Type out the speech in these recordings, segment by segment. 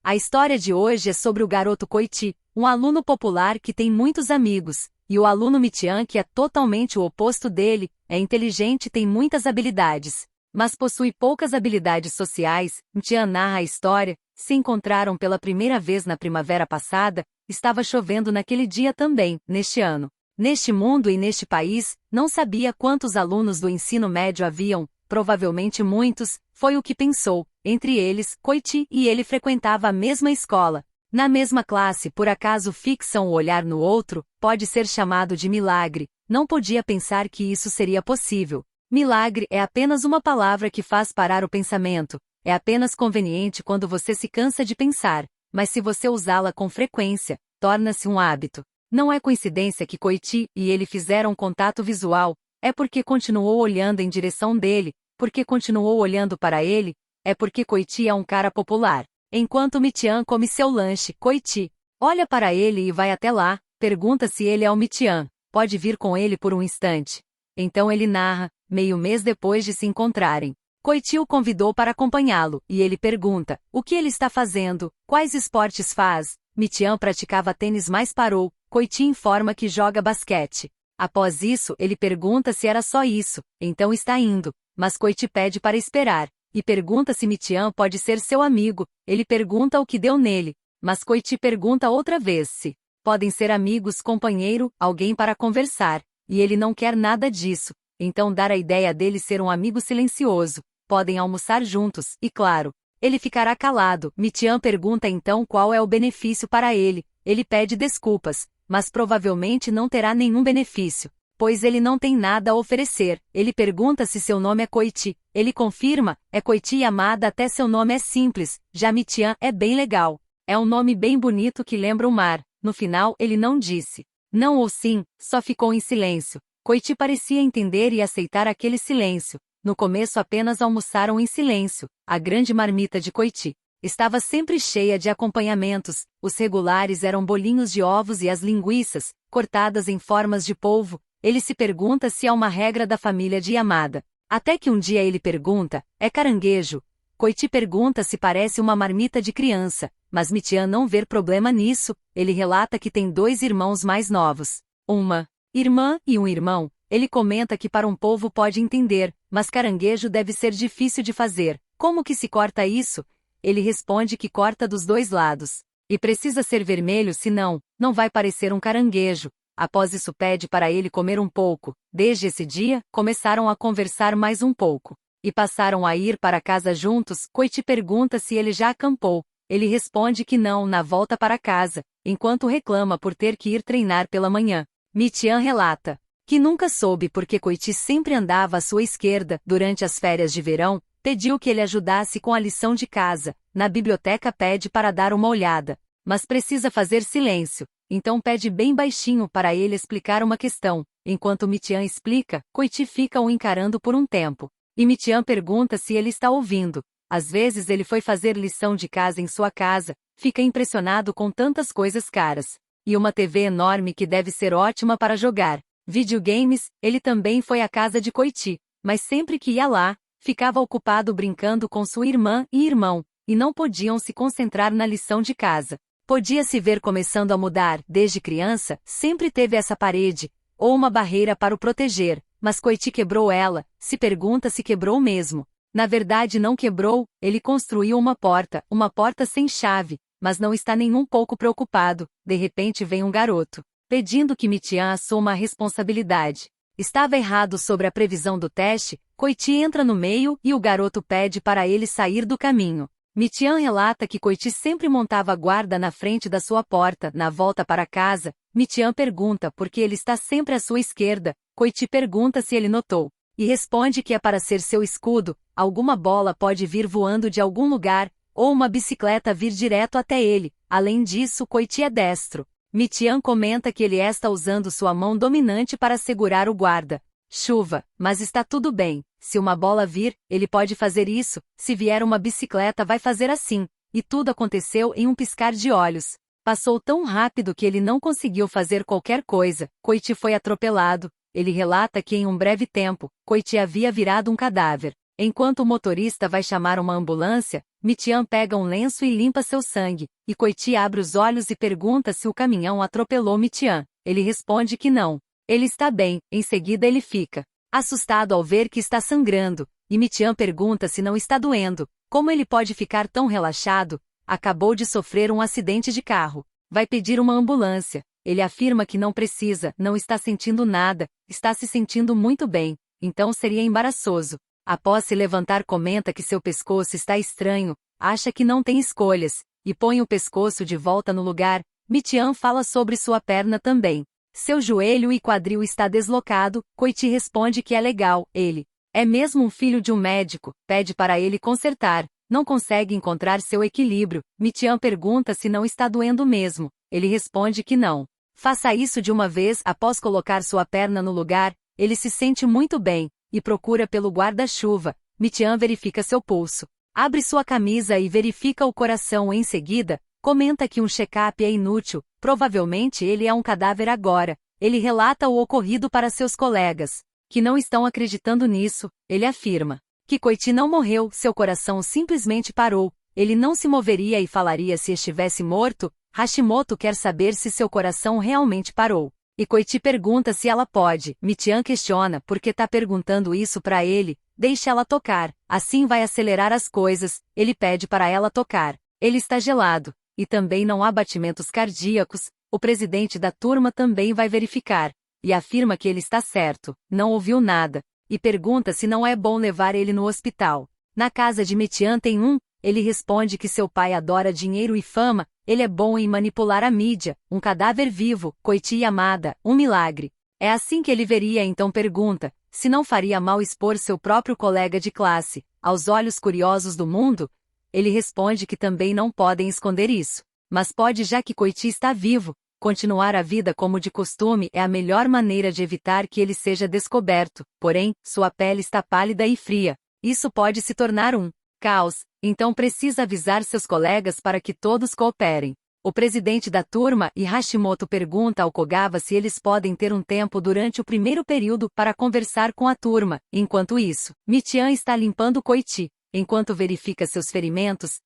A história de hoje é sobre o garoto Coiti, um aluno popular que tem muitos amigos, e o aluno Mitian, que é totalmente o oposto dele, é inteligente e tem muitas habilidades, mas possui poucas habilidades sociais. Mitian narra a história: se encontraram pela primeira vez na primavera passada, estava chovendo naquele dia também, neste ano. Neste mundo e neste país, não sabia quantos alunos do ensino médio haviam, provavelmente muitos, foi o que pensou. Entre eles, Coiti e ele frequentava a mesma escola. Na mesma classe, por acaso fixam o olhar no outro, pode ser chamado de milagre. Não podia pensar que isso seria possível. Milagre é apenas uma palavra que faz parar o pensamento. É apenas conveniente quando você se cansa de pensar, mas se você usá-la com frequência, torna-se um hábito. Não é coincidência que Coiti e ele fizeram contato visual, é porque continuou olhando em direção dele, porque continuou olhando para ele, é porque Coiti é um cara popular. Enquanto Mitian come seu lanche, Coiti olha para ele e vai até lá, pergunta se ele é o Mitian, pode vir com ele por um instante. Então ele narra, meio mês depois de se encontrarem. Coiti o convidou para acompanhá-lo, e ele pergunta, o que ele está fazendo, quais esportes faz. Mitian praticava tênis, mas parou. Coiti informa que joga basquete. Após isso, ele pergunta se era só isso, então está indo, mas Coiti pede para esperar, e pergunta se Mitian pode ser seu amigo. Ele pergunta o que deu nele, mas Coiti pergunta outra vez se podem ser amigos, companheiro, alguém para conversar, e ele não quer nada disso, então dá a ideia dele ser um amigo silencioso. Podem almoçar juntos, e claro, ele ficará calado. Mitian pergunta então qual é o benefício para ele. Ele pede desculpas, mas provavelmente não terá nenhum benefício, pois ele não tem nada a oferecer. Ele pergunta se seu nome é Coiti. Ele confirma, é Coiti Yamada, até seu nome é simples. Já Mitian é bem legal. É um nome bem bonito que lembra o mar. No final ele não disse não ou sim, só ficou em silêncio. Coiti parecia entender e aceitar aquele silêncio. No começo apenas almoçaram em silêncio. A grande marmita de Coiti estava sempre cheia de acompanhamentos. Os regulares eram bolinhos de ovos e as linguiças, cortadas em formas de polvo. Ele se pergunta se é uma regra da família de Yamada. Até que um dia ele pergunta, é caranguejo? Coiti pergunta se parece uma marmita de criança, mas Mitian não vê problema nisso. Ele relata que tem 2 irmãos mais novos, uma irmã e um irmão. Ele comenta que para um polvo pode entender, mas caranguejo deve ser difícil de fazer. Como que se corta isso? Ele responde que corta dos 2 lados. E precisa ser vermelho, senão, não vai parecer um caranguejo. Após isso pede para ele comer um pouco. Desde esse dia, começaram a conversar mais um pouco. E passaram a ir para casa juntos. Coiti pergunta se ele já acampou. Ele responde que não na volta para casa, enquanto reclama por ter que ir treinar pela manhã. Mitian relata que nunca soube porque Coiti sempre andava à sua esquerda. Durante as férias de verão, pediu que ele ajudasse com a lição de casa. Na biblioteca pede para dar uma olhada, mas precisa fazer silêncio, então pede bem baixinho para ele explicar uma questão. Enquanto Mitian explica, Coiti fica o encarando por um tempo. E Mitian pergunta se ele está ouvindo. Às vezes ele foi fazer lição de casa em sua casa, fica impressionado com tantas coisas caras. E uma TV enorme que deve ser ótima para jogar videogames. Ele também foi à casa de Coiti, mas sempre que ia lá, ficava ocupado brincando com sua irmã e irmão, e não podiam se concentrar na lição de casa. Podia-se ver começando a mudar. Desde criança, sempre teve essa parede, ou uma barreira para o proteger, mas Coiti quebrou ela. Se pergunta se quebrou mesmo. Na verdade não quebrou, ele construiu uma porta sem chave, mas não está nem um pouco preocupado. De repente vem um garoto, pedindo que Mitian assuma a responsabilidade. Estava errado sobre a previsão do teste. Coiti entra no meio e o garoto pede para ele sair do caminho. Mitian relata que Coiti sempre montava guarda na frente da sua porta. Na volta para casa, Mitian pergunta por que ele está sempre à sua esquerda. Coiti pergunta se ele notou, e responde que é para ser seu escudo. Alguma bola pode vir voando de algum lugar, ou uma bicicleta vir direto até ele. Além disso, Coiti é destro. Mitian comenta que ele está usando sua mão dominante para segurar o guarda. Chuva, mas está tudo bem. Se uma bola vir, ele pode fazer isso. Se vier uma bicicleta, vai fazer assim. E tudo aconteceu em um piscar de olhos. Passou tão rápido que ele não conseguiu fazer qualquer coisa. Coiti foi atropelado. Ele relata que em um breve tempo, Coiti havia virado um cadáver. Enquanto o motorista vai chamar uma ambulância, Mitian pega um lenço e limpa seu sangue, e Coiti abre os olhos e pergunta se o caminhão atropelou Mitian. Ele responde que não. Ele está bem, em seguida ele fica assustado ao ver que está sangrando, e Mitian pergunta se não está doendo. Como ele pode ficar tão relaxado? Acabou de sofrer um acidente de carro. Vai pedir uma ambulância. Ele afirma que não precisa, não está sentindo nada, está se sentindo muito bem, então seria embaraçoso. Após se levantar, comenta que seu pescoço está estranho, acha que não tem escolhas, e põe o pescoço de volta no lugar. Mitian fala sobre sua perna também. Seu joelho e quadril está deslocado. Coiti responde que é legal, ele é mesmo um filho de um médico, pede para ele consertar, não consegue encontrar seu equilíbrio. Mitian pergunta se não está doendo mesmo, ele responde que não. Faça isso de uma vez. Após colocar sua perna no lugar, ele se sente muito bem, e procura pelo guarda-chuva. Mitian verifica seu pulso, abre sua camisa e verifica o coração. Em seguida, comenta que um check-up é inútil, provavelmente ele é um cadáver agora. Ele relata o ocorrido para seus colegas, que não estão acreditando nisso. Ele afirma que Coiti não morreu, seu coração simplesmente parou. Ele não se moveria e falaria se estivesse morto. Hashimoto quer saber se seu coração realmente parou. E Coiti pergunta se ela pode. Mitian questiona por que tá perguntando isso para ele. Deixe ela tocar, assim vai acelerar as coisas. Ele pede para ela tocar. Ele está gelado, e também não há batimentos cardíacos. O presidente da turma também vai verificar, e afirma que ele está certo, não ouviu nada, e pergunta se não é bom levar ele no hospital. Na casa de Mitian tem ele responde que seu pai adora dinheiro e fama, ele é bom em manipular a mídia, um cadáver vivo, Coiti Yamada, um milagre. É assim que ele veria. Então pergunta se não faria mal expor seu próprio colega de classe aos olhos curiosos do mundo. Ele responde que também não podem esconder isso, mas pode, já que Coiti está vivo. Continuar a vida como de costume é a melhor maneira de evitar que ele seja descoberto, porém, sua pele está pálida e fria. Isso pode se tornar um caos, então precisa avisar seus colegas para que todos cooperem. O presidente da turma e Hashimoto pergunta ao Kogawa se eles podem ter um tempo durante o primeiro período para conversar com a turma. Enquanto isso, Mitian está limpando Coiti. Enquanto verifica seus ferimentos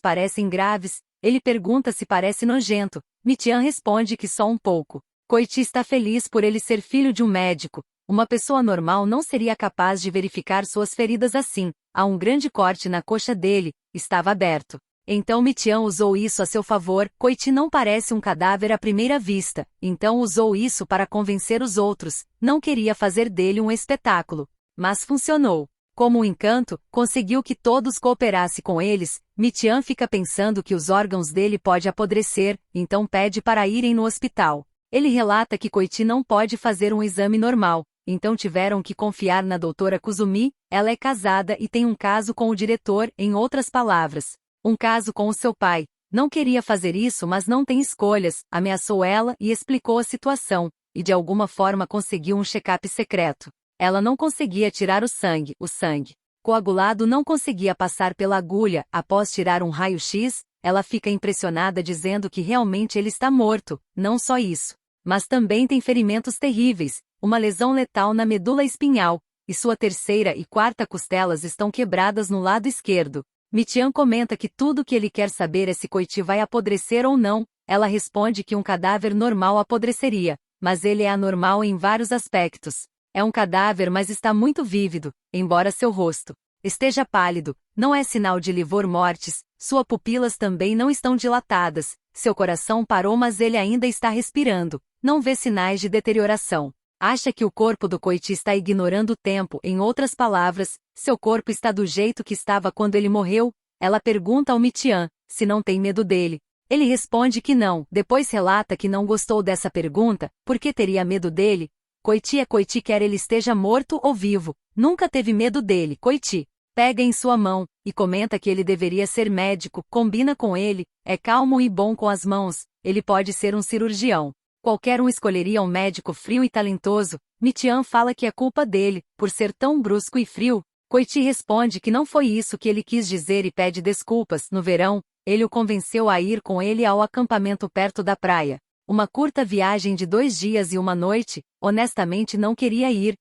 parecem graves. Ele pergunta se parece nojento. Mitian responde que só um pouco. Coiti está feliz por ele ser filho de um médico. Uma pessoa normal não seria capaz de verificar suas feridas assim. Há um grande corte na coxa dele, estava aberto. Então Mitian usou isso a seu favor. Coiti não parece um cadáver à primeira vista, então usou isso para convencer os outros. Não queria fazer dele um espetáculo, mas funcionou. Como um encanto, conseguiu que todos cooperassem com eles. Mitian fica pensando que os órgãos dele podem apodrecer, então pede para irem no hospital. Ele relata que Coiti não pode fazer um exame normal, então tiveram que confiar na doutora Kuzumi. Ela é casada e tem um caso com o diretor, em outras palavras, um caso com o seu pai. Não queria fazer isso, mas não tem escolhas. Ameaçou ela e explicou a situação, e de alguma forma conseguiu um check-up secreto. Ela não conseguia tirar o sangue coagulado não conseguia passar pela agulha. Após tirar um raio-x, ela fica impressionada dizendo que realmente ele está morto. Não só isso, mas também tem ferimentos terríveis, uma lesão letal na medula espinhal, e sua terceira e quarta costelas estão quebradas no lado esquerdo. Mitian comenta que tudo que ele quer saber é se Coiti vai apodrecer ou não. Ela responde que um cadáver normal apodreceria, mas ele é anormal em vários aspectos. É um cadáver, mas está muito vívido, embora seu rosto esteja pálido, não é sinal de livor mortis. Suas pupilas também não estão dilatadas, seu coração parou, mas ele ainda está respirando, não vê sinais de deterioração. Acha que o corpo do Coiti está ignorando o tempo. Em outras palavras, seu corpo está do jeito que estava quando ele morreu. Ela pergunta ao Mitian se não tem medo dele. Ele responde que não, depois relata que não gostou dessa pergunta. Por que teria medo dele? Coiti quer ele esteja morto ou vivo. Nunca teve medo dele. Coiti pega em sua mão e comenta que ele deveria ser médico. Combina com ele, é calmo e bom com as mãos. Ele pode ser um cirurgião. Qualquer um escolheria um médico frio e talentoso. Mitian fala que é culpa dele, por ser tão brusco e frio. Coiti responde que não foi isso que ele quis dizer e pede desculpas. No verão, ele o convenceu a ir com ele ao acampamento perto da praia. Uma curta viagem de 2 dias e 1 noite. Honestamente não queria ir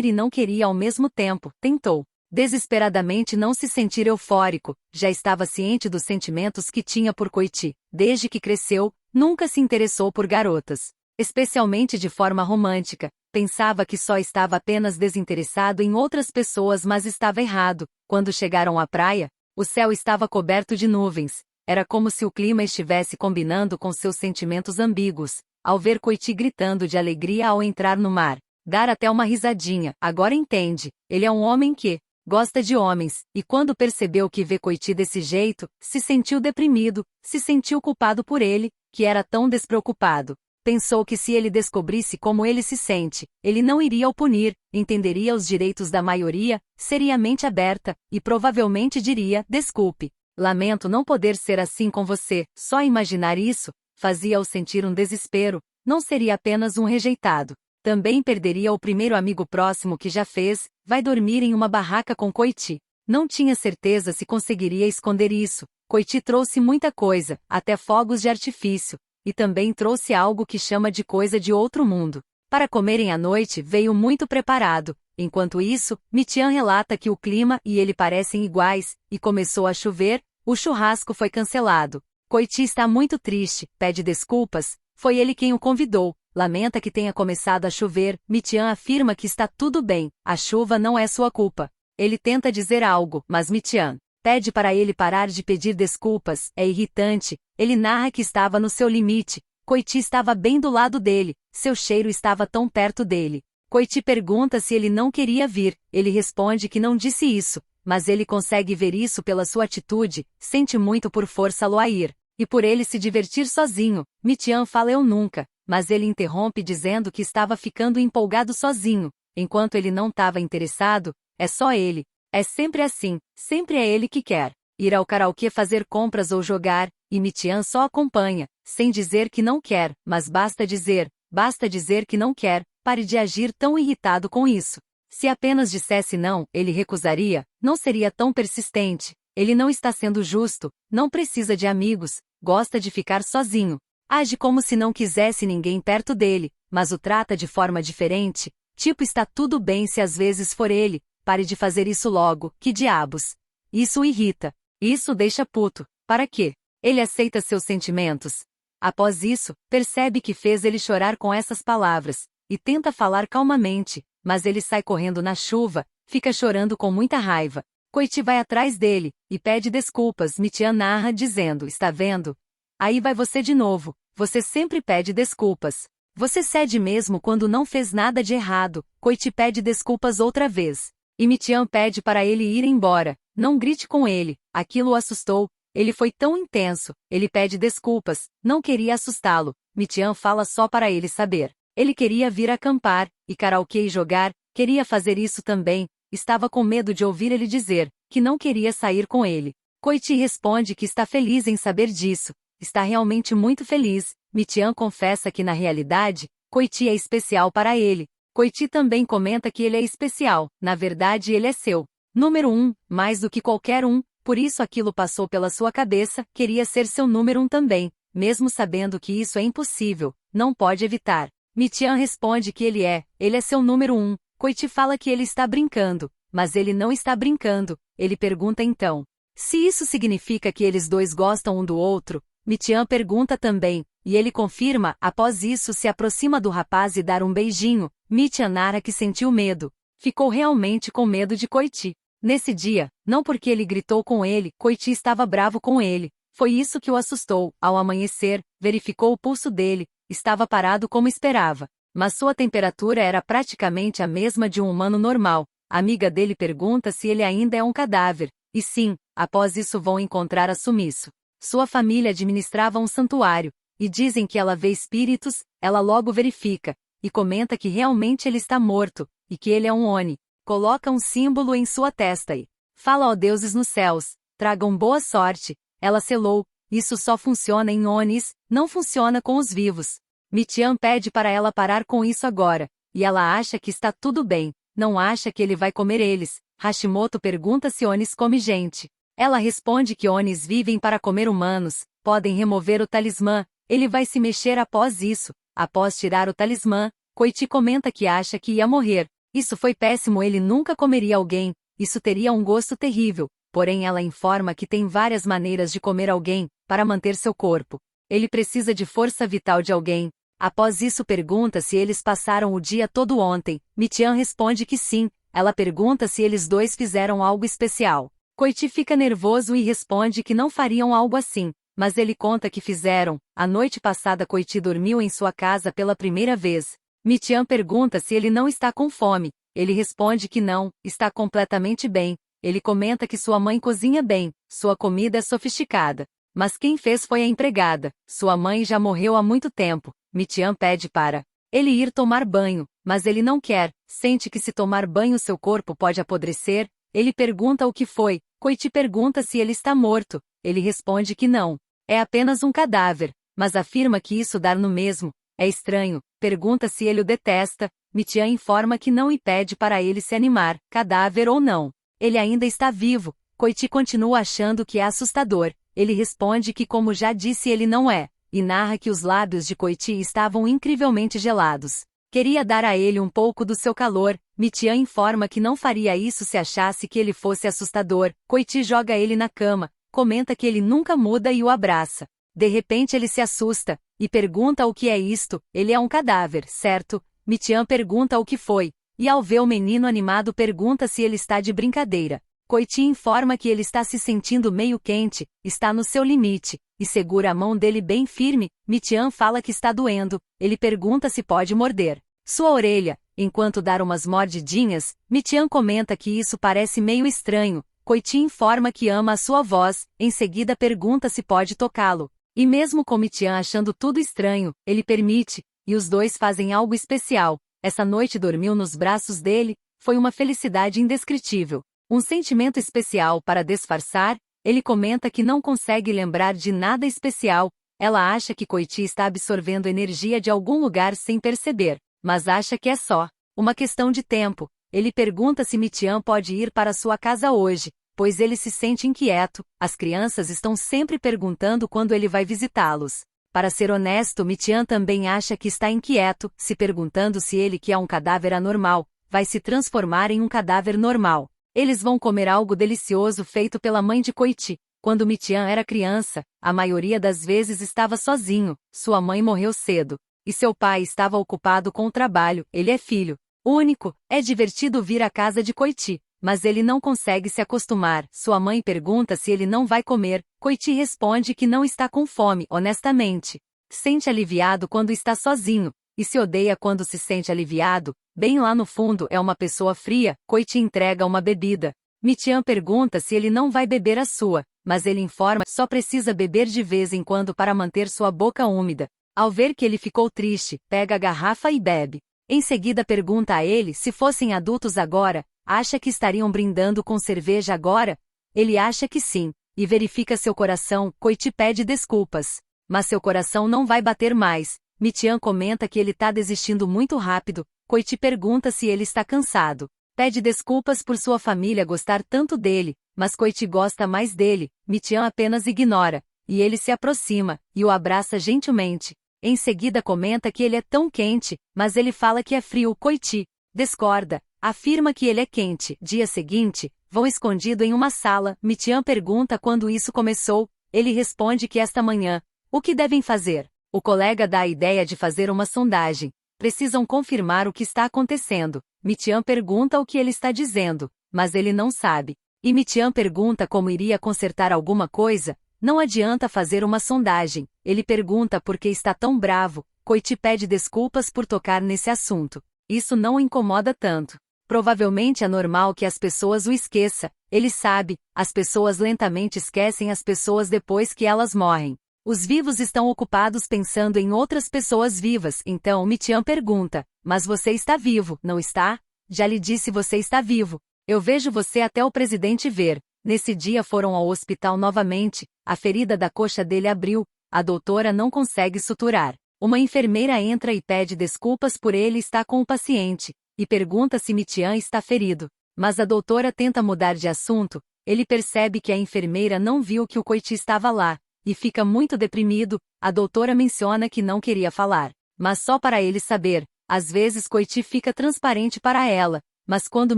e não queria ao mesmo tempo. Tentou desesperadamente não se sentir eufórico, já estava ciente dos sentimentos que tinha por Koichi. Desde que cresceu, nunca se interessou por garotas, especialmente de forma romântica. Pensava que só estava apenas desinteressado em outras pessoas, mas estava errado. Quando chegaram à praia, o céu estava coberto de nuvens. Era como se o clima estivesse combinando com seus sentimentos ambíguos. Ao ver Koichi gritando de alegria ao entrar no mar, dar até uma risadinha. Agora entende, ele é um homem que gosta de homens, e quando percebeu que vê Koichi desse jeito, se sentiu deprimido, se sentiu culpado por ele, que era tão despreocupado. Pensou que se ele descobrisse como ele se sente, ele não iria o punir, entenderia os direitos da maioria, seria mente aberta, e provavelmente diria: desculpe, lamento não poder ser assim com você. Só imaginar isso fazia-o sentir um desespero. Não seria apenas um rejeitado. Também perderia o primeiro amigo próximo que já fez. Vai dormir em uma barraca com Koichi. Não tinha certeza se conseguiria esconder isso. Koichi trouxe muita coisa, até fogos de artifício. E também trouxe algo que chama de coisa de outro mundo. Para comerem à noite veio muito preparado. Enquanto isso, Michian relata que o clima e ele parecem iguais, e começou a chover. O churrasco foi cancelado. Koichi está muito triste, pede desculpas. Foi ele quem o convidou. Lamenta que tenha começado a chover. Michian afirma que está tudo bem, a chuva não é sua culpa. Ele tenta dizer algo, mas Michian pede para ele parar de pedir desculpas. É irritante. Ele narra que estava no seu limite. Koichi estava bem do lado dele. Seu cheiro estava tão perto dele. Koichi pergunta se ele não queria vir. Ele responde que não disse isso, mas ele consegue ver isso pela sua atitude. Sente muito por forçá-lo a ir, e por ele se divertir sozinho. Michian fala: eu nunca. Mas ele interrompe dizendo que estava ficando empolgado sozinho. Enquanto ele não estava interessado, é só ele. É sempre assim, sempre é ele que quer ir ao karaokê fazer compras ou jogar, e Michian só acompanha, sem dizer que não quer, mas basta dizer que não quer. Pare de agir tão irritado com isso. Se apenas dissesse não, ele recusaria, não seria tão persistente. Ele não está sendo justo, não precisa de amigos, gosta de ficar sozinho. Age como se não quisesse ninguém perto dele, mas o trata de forma diferente. Tipo, está tudo bem se às vezes for ele. Pare de fazer isso logo, que diabos. Isso o irrita. Isso o deixa puto. Para quê? Ele aceita seus sentimentos. Após isso, percebe que fez ele chorar com essas palavras, e tenta falar calmamente, mas ele sai correndo na chuva, fica chorando com muita raiva. Koichi vai atrás dele, e pede desculpas. Michian narra dizendo: está vendo? Aí vai você de novo, você sempre pede desculpas. Você cede mesmo quando não fez nada de errado. Koichi pede desculpas outra vez. E Michian pede para ele ir embora. Não grite com ele, aquilo o assustou. Ele foi tão intenso. Ele pede desculpas, não queria assustá-lo. Michian fala só para ele saber. Ele queria vir acampar, e karaokê e jogar, queria fazer isso também. Estava com medo de ouvir ele dizer que não queria sair com ele. Koichi responde que está feliz em saber disso. Está realmente muito feliz. Michian confessa que na realidade, Koichi é especial para ele. Koichi também comenta que ele é especial, na verdade ele é seu número 1, mais do que qualquer um, por isso aquilo passou pela sua cabeça, queria ser seu número 1 também, mesmo sabendo que isso é impossível, não pode evitar. Michian responde que ele é seu número 1. Koichi fala que ele está brincando, mas ele não está brincando. Ele pergunta então se isso significa que eles dois gostam um do outro. Michian pergunta também, e ele confirma. Após isso se aproxima do rapaz e dá um beijinho. Michian narra que sentiu medo. Ficou realmente com medo de Koichi. Nesse dia, não porque ele gritou com ele, Koichi estava bravo com ele. Foi isso que o assustou. Ao amanhecer, verificou o pulso dele. Estava parado como esperava, mas sua temperatura era praticamente a mesma de um humano normal. A amiga dele pergunta se ele ainda é um cadáver. E sim, após isso vão encontrar a Sumiço. Sua família administrava um santuário, e dizem que ela vê espíritos. Ela logo verifica, e comenta que realmente ele está morto, e que ele é um Oni. Coloca um símbolo em sua testa e fala: ó deuses nos céus, tragam boa sorte. Ela selou. Isso só funciona em Onis, não funciona com os vivos. Michian pede para ela parar com isso agora, e ela acha que está tudo bem, não acha que ele vai comer eles. Hashimoto pergunta se Onis come gente. Ela responde que Onis vivem para comer humanos, podem remover o talismã. Ele vai se mexer após isso. Após tirar o talismã, Koichi comenta que acha que ia morrer. Isso foi péssimo, ele nunca comeria alguém. isso teria um gosto terrível, porém ela informa que tem várias maneiras de comer alguém, para manter seu corpo. Ele precisa de força vital de alguém. Após isso pergunta se eles passaram o dia todo ontem. Mi-chan responde que sim. Ela pergunta se eles dois fizeram algo especial. Koichi fica nervoso e responde que não fariam algo assim, mas ele conta que fizeram. A noite passada Koichi dormiu em sua casa pela primeira vez. Mi-chan pergunta se ele não está com fome. Ele responde que não, está completamente bem. Ele comenta que sua mãe cozinha bem, sua comida é sofisticada. Mas quem fez foi a empregada. Sua mãe já morreu há muito tempo. Mi-chan pede para ele ir tomar banho, mas ele não quer. Sente que se tomar banho seu corpo pode apodrecer. Ele pergunta o que foi. Koichi pergunta se ele está morto. Ele responde que não. É apenas um cadáver, mas afirma que isso dá no mesmo. É estranho. Pergunta se ele o detesta. Mi-chan informa que não e pede para ele se animar, cadáver ou não. Ele ainda está vivo. Koichi continua achando que é assustador. Ele responde que, como já disse, ele não é, e narra que os lábios de Koichi estavam incrivelmente gelados. Queria dar a ele um pouco do seu calor. Mi-chan informa que não faria isso se achasse que ele fosse assustador. Koichi joga ele na cama, comenta que ele nunca muda e o abraça. De repente ele se assusta, e pergunta o que é isto. Ele é um cadáver, certo? Mi-chan pergunta o que foi, e ao ver o menino animado pergunta se ele está de brincadeira. Koichi informa que ele está se sentindo meio quente, está no seu limite, e segura a mão dele bem firme. Mi-chan fala que está doendo. Ele pergunta se pode morder sua orelha, enquanto dar umas mordidinhas. Mi-chan comenta que isso parece meio estranho. Koichi informa que ama a sua voz, em seguida pergunta se pode tocá-lo. E mesmo com Mi-chan achando tudo estranho, ele permite, e os dois fazem algo especial. Essa noite dormiu nos braços dele, foi uma felicidade indescritível. Um sentimento especial para disfarçar. Ele comenta que não consegue lembrar de nada especial. Ela acha que Koichi está absorvendo energia de algum lugar sem perceber, mas acha que é só uma questão de tempo. Ele pergunta se Mi-chan pode ir para sua casa hoje, pois ele se sente inquieto. As crianças estão sempre perguntando quando ele vai visitá-los. Para ser honesto, Mi-chan também acha que está inquieto, se perguntando se ele, que é um cadáver anormal, vai se transformar em um cadáver normal. Eles vão comer algo delicioso feito pela mãe de Koichi. Quando Mi-chan era criança, a maioria das vezes estava sozinho. Sua mãe morreu cedo, e seu pai estava ocupado com o trabalho. Ele é filho único. É divertido vir à casa de Koichi, mas ele não consegue se acostumar. Sua mãe pergunta se ele não vai comer. Koichi responde que não está com fome, honestamente. Sente aliviado quando está sozinho, e se odeia quando se sente aliviado. Bem lá no fundo é uma pessoa fria. Koichi entrega uma bebida. Mi-chan pergunta se ele não vai beber a sua, mas ele informa que só precisa beber de vez em quando para manter sua boca úmida. Ao ver que ele ficou triste, pega a garrafa e bebe. Em seguida pergunta a ele se fossem adultos agora, acha que estariam brindando com cerveja agora? Ele acha que sim, e verifica seu coração. Koichi pede desculpas, mas seu coração não vai bater mais. Mi-chan comenta que ele está desistindo muito rápido. Koichi pergunta se ele está cansado. Pede desculpas por sua família gostar tanto dele, mas Koichi gosta mais dele. Mi-chan apenas ignora, e ele se aproxima, e o abraça gentilmente. Em seguida comenta que ele é tão quente, mas ele fala que é frio. Koichi discorda, afirma que ele é quente. Dia seguinte, vão escondido em uma sala. Mi-chan pergunta quando isso começou. Ele responde que esta manhã. O que devem fazer? O colega dá a ideia de fazer uma sondagem. Precisam confirmar o que está acontecendo. Mi-chan pergunta o que ele está dizendo, mas ele não sabe. E Mi-chan pergunta como iria consertar alguma coisa. Não adianta fazer uma sondagem. Ele pergunta por que está tão bravo. Koichi pede desculpas por tocar nesse assunto. Isso não o incomoda tanto. Provavelmente é normal que as pessoas o esqueçam. Ele sabe, as pessoas lentamente esquecem as pessoas depois que elas morrem. Os vivos estão ocupados pensando em outras pessoas vivas. Então Mi-chan pergunta, mas você está vivo, não está? Já lhe disse você está vivo. Eu vejo você até o presidente ver. Nesse dia foram ao hospital novamente. A ferida da coxa dele abriu. A doutora não consegue suturar. Uma enfermeira entra e pede desculpas por ele estar com o paciente, e pergunta se Mi-chan está ferido. Mas a doutora tenta mudar de assunto. Ele percebe que a enfermeira não viu que o Koichi estava lá, e fica muito deprimido. A doutora menciona que não queria falar, mas só para ele saber. Às vezes Koichi fica transparente para ela, Mas quando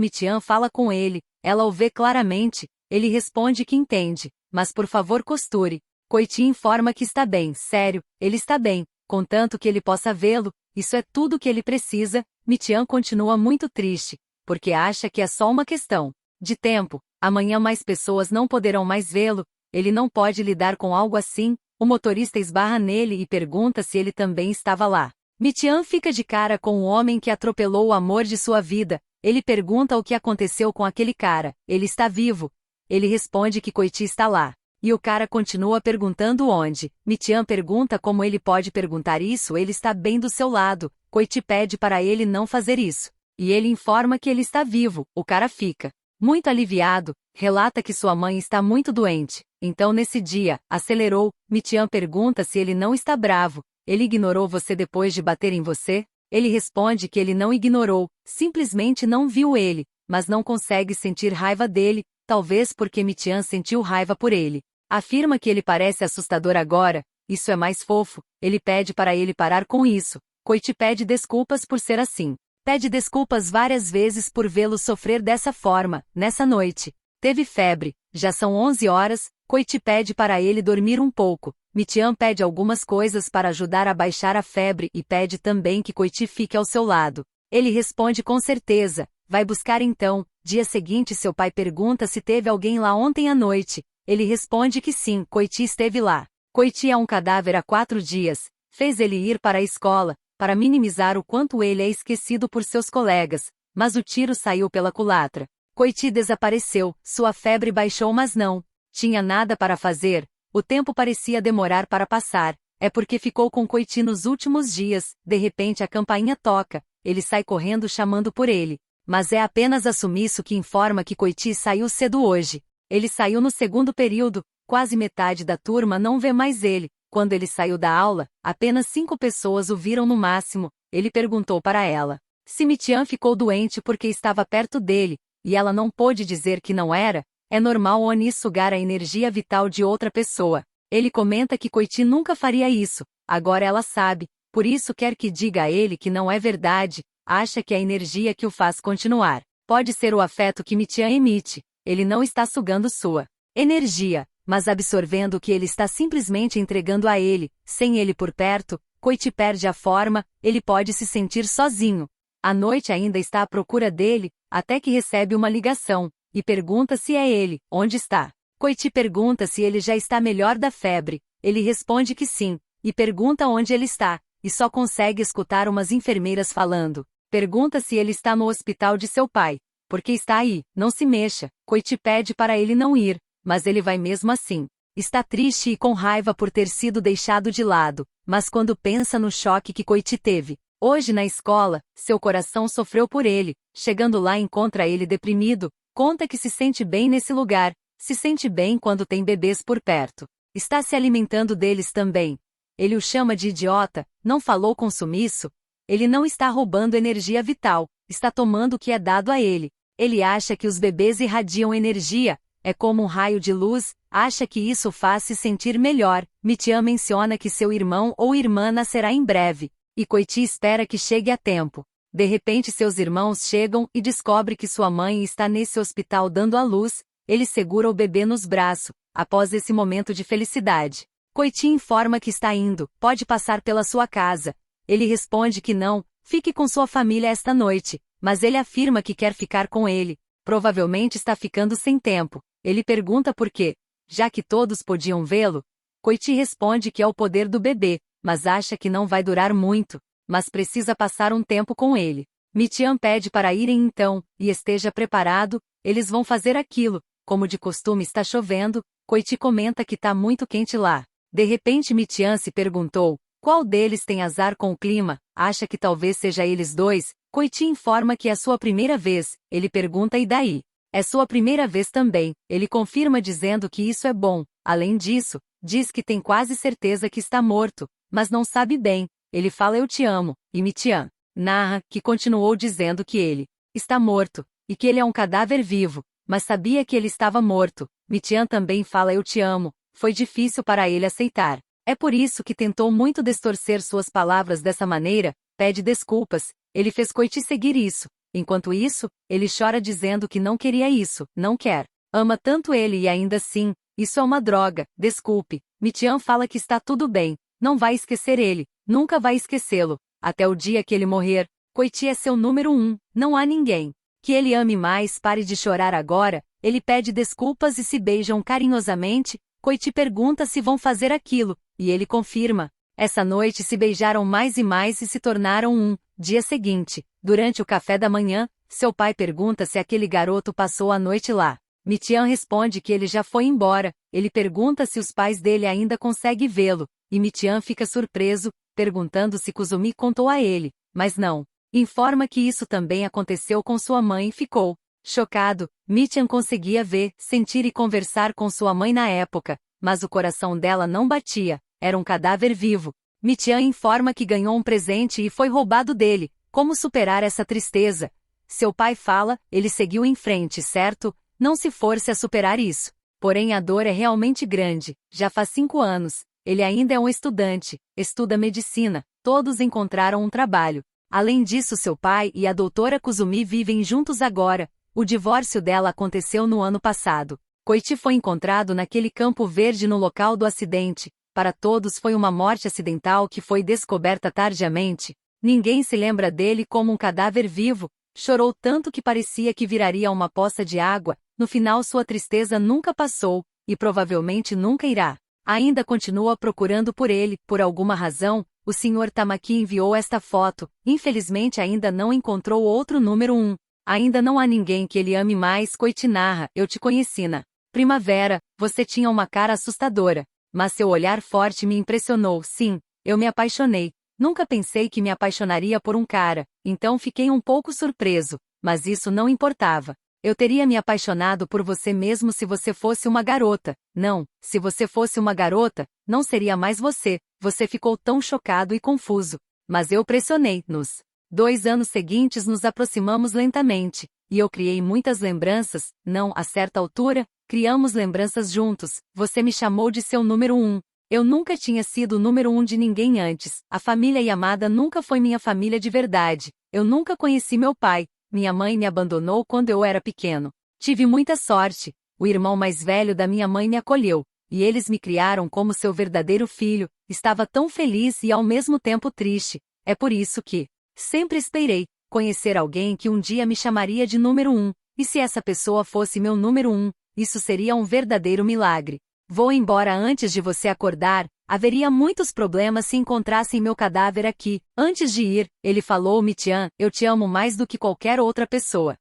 Mitian fala com ele, ela o vê claramente, ele responde que entende, mas por favor costure. Coiti informa que está bem, sério, ele está bem, contanto que ele possa vê-lo, isso é tudo que ele precisa. Mitian continua muito triste, porque acha que é só uma questão de tempo, amanhã mais pessoas não poderão mais vê-lo, ele não pode lidar com algo assim. O motorista esbarra nele e pergunta se ele também estava lá. Mitian fica de cara com o homem que atropelou o amor de sua vida. Ele pergunta o que aconteceu com aquele cara. Ele está vivo. Ele responde que Coiti está lá. E o cara continua perguntando onde. Mitian pergunta como ele pode perguntar isso, ele está bem do seu lado. Coiti pede para ele não fazer isso. E ele informa que ele está vivo. O cara fica muito aliviado, relata que sua mãe está muito doente. Então nesse dia, acelerou. Mitian pergunta se ele não está bravo. Ele ignorou você depois de bater em você? Ele responde que ele não ignorou, simplesmente não viu ele, mas não consegue sentir raiva dele, talvez porque Mitian sentiu raiva por ele. Afirma que ele parece assustador agora, isso é mais fofo, ele pede para ele parar com isso. Coiti pede desculpas por ser assim. Pede desculpas várias vezes por vê-lo sofrer dessa forma. Nessa noite, teve febre, já são 11 horas, Coiti pede para ele dormir um pouco. Mitian pede algumas coisas para ajudar a baixar a febre e pede também que Coiti fique ao seu lado. Ele responde com certeza, vai buscar então. Dia seguinte seu pai pergunta se teve alguém lá ontem à noite. Ele responde que sim, Coiti esteve lá. Coiti é um cadáver há 4 dias, fez ele ir para a escola, para minimizar o quanto ele é esquecido por seus colegas, mas o tiro saiu pela culatra. Coiti desapareceu, sua febre baixou mas não tinha nada para fazer, o tempo parecia demorar para passar, é porque ficou com Coiti nos últimos dias. De repente a campainha toca, ele sai correndo chamando por ele, mas é apenas a Sumiço que informa que Coiti saiu cedo hoje. Ele saiu no segundo período, quase metade da turma não vê mais ele. Quando ele saiu da aula, apenas 5 pessoas o viram no máximo. Ele perguntou para ela se Mitian ficou doente porque estava perto dele, e ela não pôde dizer que não era. É normal Oni sugar a energia vital de outra pessoa. Ele comenta que Coiti nunca faria isso, agora ela sabe, por isso quer que diga a ele que não é verdade, acha que a energia que o faz continuar pode ser o afeto que Mitian emite. Ele não está sugando sua energia, mas absorvendo o que ele está simplesmente entregando a ele. Sem ele por perto, Coiti perde a forma, ele pode se sentir sozinho. À noite ainda está à procura dele, até que recebe uma ligação, e pergunta se é ele, onde está. Coiti pergunta se ele já está melhor da febre, ele responde que sim, e pergunta onde ele está, e só consegue escutar umas enfermeiras falando. Pergunta se ele está no hospital de seu pai, porque está aí, não se mexa. Coiti pede para ele não ir, mas ele vai mesmo assim. Está triste e com raiva por ter sido deixado de lado, mas quando pensa no choque que Coiti teve hoje na escola, seu coração sofreu por ele. Chegando lá encontra ele deprimido, conta que se sente bem nesse lugar, se sente bem quando tem bebês por perto. Está se alimentando deles também. Ele o chama de idiota, não falou com Sumiço. Ele não está roubando energia vital, está tomando o que é dado a ele. Ele acha que os bebês irradiam energia, é como um raio de luz, acha que isso faz se sentir melhor. Mitian menciona que seu irmão ou irmã nascerá em breve, e Coiti espera que chegue a tempo. De repente seus irmãos chegam e descobre que sua mãe está nesse hospital dando à luz. Ele segura o bebê nos braços, após esse momento de felicidade. Coiti informa que está indo, pode passar pela sua casa. Ele responde que não, fique com sua família esta noite, mas ele afirma que quer ficar com ele. Provavelmente está ficando sem tempo. Ele pergunta por quê, já que todos podiam vê-lo. Coiti responde que é o poder do bebê, mas acha que não vai durar muito, mas precisa passar um tempo com ele. Mitian pede para irem então, e esteja preparado, eles vão fazer aquilo. Como de costume está chovendo, Coiti comenta que tá muito quente lá. De repente Mitian se perguntou, qual deles tem azar com o clima, acha que talvez seja eles dois. Coiti informa que é sua primeira vez, ele pergunta e daí? É sua primeira vez também, ele confirma dizendo que isso é bom. Além disso, diz que tem quase certeza que está morto, mas não sabe bem. Ele fala eu te amo, e Mitian narra que continuou dizendo que ele está morto, e que ele é um cadáver vivo, mas sabia que ele estava morto. Mitian também fala eu te amo, foi difícil para ele aceitar. É por isso que tentou muito distorcer suas palavras dessa maneira, pede desculpas, ele fez Coiti seguir isso. Enquanto isso, ele chora dizendo que não queria isso, não quer. Ama tanto ele e ainda assim, isso é uma droga, desculpe. Mi-chan fala que está tudo bem, não vai esquecer ele, nunca vai esquecê-lo, até o dia que ele morrer. Koichi é seu número 1, não há ninguém que ele ame mais. Pare de chorar agora. Ele pede desculpas e se beijam carinhosamente. Koichi pergunta se vão fazer aquilo, e ele confirma. Essa noite se beijaram mais e se tornaram um. Dia seguinte, durante o café da manhã, seu pai pergunta se aquele garoto passou a noite lá. Mi-chan responde que ele já foi embora. Ele pergunta se os pais dele ainda conseguem vê-lo, e Mi-chan fica surpreso, perguntando se Kuzumi contou a ele, mas não. Informa que isso também aconteceu com sua mãe e ficou chocado. Mi-chan conseguia ver, sentir e conversar com sua mãe na época, mas o coração dela não batia, era um cadáver vivo. Mi-chan informa que ganhou um presente e foi roubado dele. Como superar essa tristeza? Seu pai fala, ele seguiu em frente, certo? Não se force a superar isso. Porém a dor é realmente grande, já faz 5 anos. Ele ainda é um estudante, estuda medicina, todos encontraram um trabalho. Além disso, seu pai e a doutora Kuzumi vivem juntos agora. O divórcio dela aconteceu no ano passado. Koichi foi encontrado naquele campo verde no local do acidente. Para todos foi uma morte acidental que foi descoberta tardiamente. Ninguém se lembra dele como um cadáver vivo. Chorou tanto que parecia que viraria uma poça de água. No final sua tristeza nunca passou, e provavelmente nunca irá. Ainda continua procurando por ele, por alguma razão. O Sr. Tamaki enviou esta foto. Infelizmente ainda não encontrou outro número 1. Ainda não há ninguém que ele ame mais. Koichi narra, eu te conheci na primavera, você tinha uma cara assustadora. Mas seu olhar forte me impressionou. Sim, eu me apaixonei. Nunca pensei que me apaixonaria por um cara, então fiquei um pouco surpreso. Mas isso não importava. Eu teria me apaixonado por você mesmo se você fosse uma garota. Não, se você fosse uma garota, não seria mais você. Você ficou tão chocado e confuso. Mas eu pressionei. Nos 2 anos seguintes nos aproximamos lentamente. E eu criei muitas lembranças. Não, a certa altura, criamos lembranças juntos. Você me chamou de seu número 1. Eu nunca tinha sido o número 1 de ninguém antes. A família Yamada nunca foi minha família de verdade. Eu nunca conheci meu pai. Minha mãe me abandonou quando eu era pequeno. Tive muita sorte. O irmão mais velho da minha mãe me acolheu. E eles me criaram como seu verdadeiro filho. Estava tão feliz e ao mesmo tempo triste. É por isso que sempre esperei conhecer alguém que um dia me chamaria de número 1. E se essa pessoa fosse meu número 1, isso seria um verdadeiro milagre. Vou embora antes de você acordar. Haveria muitos problemas se encontrassem meu cadáver aqui. Antes de ir, ele falou, Mi-chan, eu te amo mais do que qualquer outra pessoa.